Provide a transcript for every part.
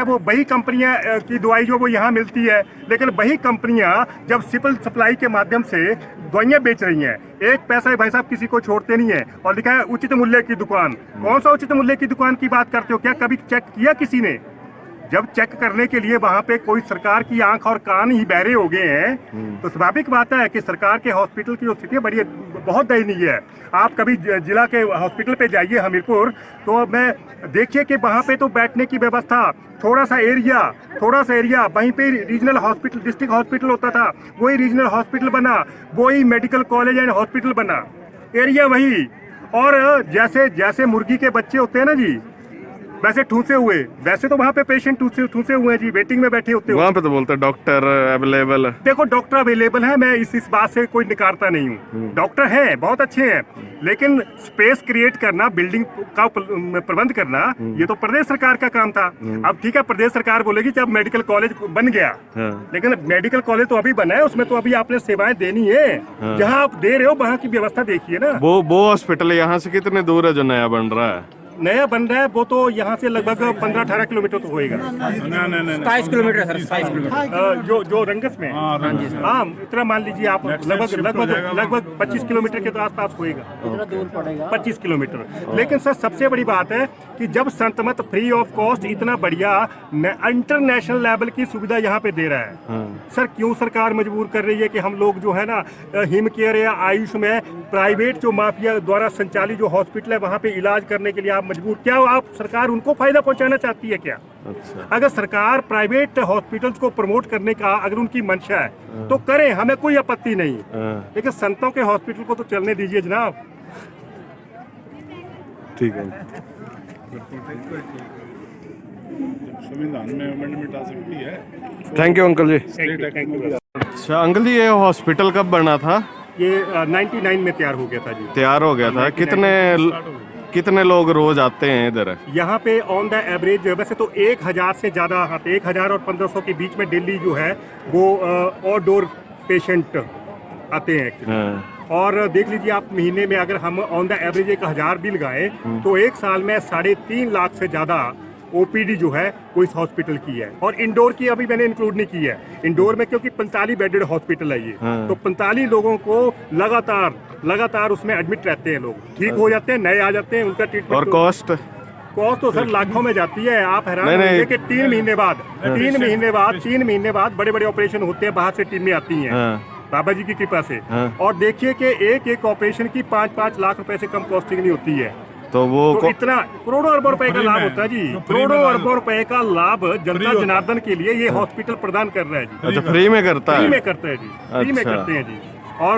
वो वही कंपनियां की दवाई जो वो यहाँ मिलती है, लेकिन वही कंपनियां जब सिविल सप्लाई के माध्यम से दवाइयाँ बेच रही हैं, एक पैसा भाई साहब किसी को छोड़ते नहीं है, और लिखा है उचित मूल्य की दुकान। कौन सा उचित मूल्य की दुकान की बात करते हो? क्या कभी चेक किया किसी ने? जब चेक करने के लिए वहाँ पे कोई सरकार की आंख और कान ही बहरे हो गए हैं, तो स्वाभाविक बात है कि सरकार के हॉस्पिटल की जो स्थिति है बड़ी बहुत दयनीय है। आप कभी जिला के हॉस्पिटल पे जाइए हमीरपुर, तो मैं देखिए कि वहाँ पे तो बैठने की व्यवस्था, थोड़ा सा एरिया वहीं पे रीजनल हॉस्पिटल, डिस्ट्रिक्ट हॉस्पिटल होता था, वही रीजनल हॉस्पिटल बना, वही मेडिकल कॉलेज एंड हॉस्पिटल बना, एरिया वही। और जैसे जैसे मुर्गी के बच्चे होते हैं ना जी, वैसे ठूसे हुए, वैसे तो वहाँ पे पेशेंट ठूसे हुए हैं जी, वेटिंग में बैठे होते हैं। वहाँ पे तो बोलते हैं डॉक्टर अवेलेबल है। देखो डॉक्टर अवेलेबल है, मैं इस बात से कोई निकारता नहीं हूँ, डॉक्टर हैं, बहुत अच्छे हैं, लेकिन स्पेस क्रिएट करना, बिल्डिंग का प्रबंध करना, ये तो प्रदेश सरकार का काम था। अब ठीक है, प्रदेश सरकार बोलेगी कि अब मेडिकल कॉलेज बन गया, लेकिन मेडिकल कॉलेज तो अभी बना है, उसमें तो अभी आपने सेवाएं देनी है। जहाँ आप दे रहे हो वहाँ की व्यवस्था देखिए ना। वो हॉस्पिटल यहाँ से कितने दूर है जो नया बन रहा है? नया बन रहा है वो तो यहाँ से लगभग 15-18 किलोमीटर तो होएगा। 27 किलोमीटर सर, 27 किलोमीटर जो रंगस में। हाँ, इतना मान लीजिए आप, लगभग 25 किलोमीटर के तो आसपास होएगा, इतना दूर पड़ेगा 25 किलोमीटर। लेकिन सर सबसे बड़ी बात है कि जब संत मत फ्री ऑफ कॉस्ट इतना बढ़िया इंटरनेशनल लेवल की सुविधा यहाँ पे दे रहा है, सर क्यों सरकार मजबूर कर रही है कि हम लोग जो है ना हिम केयर या आयुष में प्राइवेट जो माफिया द्वारा संचालित जो हॉस्पिटल है वहाँ पे इलाज करने के लिए आप मजबूर? क्या आप सरकार उनको फायदा पहुंचाना चाहती है क्या? अच्छा। अगर सरकार प्राइवेट हॉस्पिटल्स को प्रमोट करने का अगर उनकी मंशा है तो करें, हमें कोई आपत्ति नहीं, लेकिन संतों के हॉस्पिटल को तो चलने दीजिए जनाब। ठीक है, संविधान में अमेंडमेंट आ सकती है। Thank you uncle ji. Thank you. अच्छा अंकल जी, ये हॉस्पिटल कब बना था? ये 99 में तैयार हो गया था जी। तैयार हो गया था। कितने लोग रोज आते हैं इधर? यहाँ पे ऑन द एवरेज वैसे तो 1000 से ज़्यादा आते, 1000 और 1500 के बीच में डेली जो है वो आउटडोर पेशेंट आते हैं एक्चुअली। और देख लीजिए आप, महीने में अगर हम ऑन द एवरेज 1000 भी लगाए तो एक साल में 3.5 लाख से ज़्यादा ओपीडी जो है वो इस हॉस्पिटल की है। और इंडोर की अभी मैंने इंक्लूड नहीं की है, इंडोर में क्योंकि 45 बेडेड हॉस्पिटल है ये, तो 45 लोगों को लगातार उसमें एडमिट रहते हैं, लोग ठीक हो जाते हैं, नए आ जाते हैं, उनका ट्रीटमेंट। और कॉस्ट तो सर लाखों में जाती है। आप हैरान होंगे कि 3 महीने बाद बड़े बड़े ऑपरेशन होते हैं, बाहर से टीमें आती हैं बाबा जी की कृपा से। और देखिए कि एक ऑपरेशन की 5-5 लाख रुपए से कम कॉस्टिंग नहीं होती है, तो वो इतना करोड़ों अरबों रुपए का लाभ होता है जी, करोड़ों अरबों रुपए का लाभ जनता जनार्दन के लिए ये हॉस्पिटल प्रदान कर रहा है जी। अच्छा, फ्री में करता है? फ्री में करते हैं जी, फ्री में करते हैं जी। और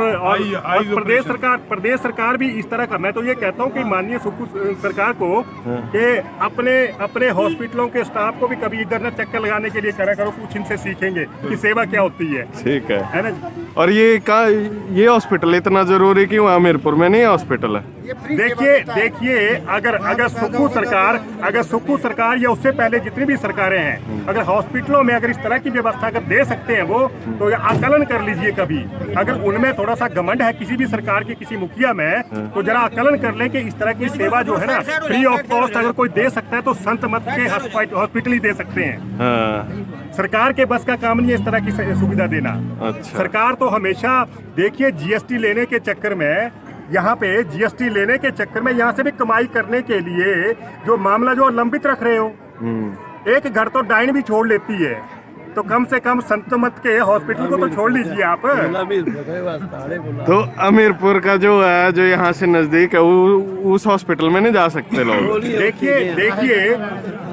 प्रदेश सरकार भी इस तरह का, मैं तो ये कहता हूँ कि माननीय सुखू सरकार को कि अपने हॉस्पिटलों के स्टाफ को भी कभी इधर न चक्कर लगाने के लिए करा करो, कुछ इनसे सीखेंगे कि सेवा क्या होती है। ठीक है ना। और ये हॉस्पिटल इतना जरूरी क्यों है? हमीरपुर में नहीं हॉस्पिटल है? देखिए अगर सुखू सरकार या उससे पहले जितनी भी सरकारें हैं, अगर हॉस्पिटलों में अगर इस तरह की व्यवस्था अगर दे सकते हैं वो, तो आकलन कर लीजिए कभी। अगर उनमें थोड़ा सा घमंड है किसी भी सरकार के किसी मुखिया में, तो जरा आकलन कर लें कि इस तरह की सेवा जो है ना फ्री ऑफ कॉस्ट अगर कोई दे सकता है तो संत मत के हॉस्पिटल ही दे सकते हैं। सरकार के बस का काम नहीं है इस तरह की सुविधा देना। अच्छा। सरकार तो हमेशा देखिए जीएसटी लेने के चक्कर में, यहाँ पे जीएसटी लेने के चक्कर में यहाँ से भी कमाई करने के लिए जो मामला जो लंबित रख रहे हो, एक घर तो डाइन भी छोड़ लेती है, तो कम से कम संत मत के हॉस्पिटल को तो छोड़ लीजिए आप। तो अमीरपुर का जो है, जो यहाँ से नजदीक है, उस हॉस्पिटल में नहीं जा सकते लोग? देखिए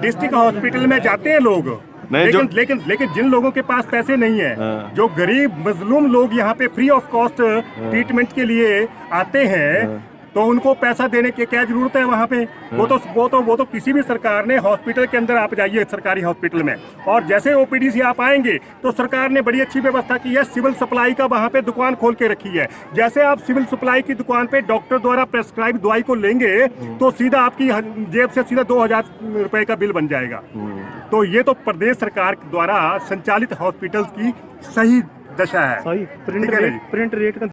डिस्ट्रिक्ट हॉस्पिटल में जाते हैं लोग, लेकिन जिन लोगों के पास पैसे नहीं है, जो गरीब मजलूम लोग यहाँ पे फ्री ऑफ कॉस्ट ट्रीटमेंट के लिए आते हैं, तो उनको पैसा देने की क्या जरूरत है वहाँ पे? वो तो किसी भी सरकार ने हॉस्पिटल के अंदर आप जाइए सरकारी हॉस्पिटल में, और जैसे ओपीडी से आप आएंगे तो सरकार ने बड़ी अच्छी व्यवस्था की है, सिविल सप्लाई का वहाँ पे दुकान खोल के रखी है। जैसे आप सिविल सप्लाई की दुकान पे डॉक्टर द्वारा प्रेस्क्राइब दवाई को लेंगे तो सीधा आपकी जेब से सीधा 2000 रुपए का बिल बन जाएगा। तो ये तो प्रदेश सरकार द्वारा संचालित हॉस्पिटल की सही दशा है। Print rate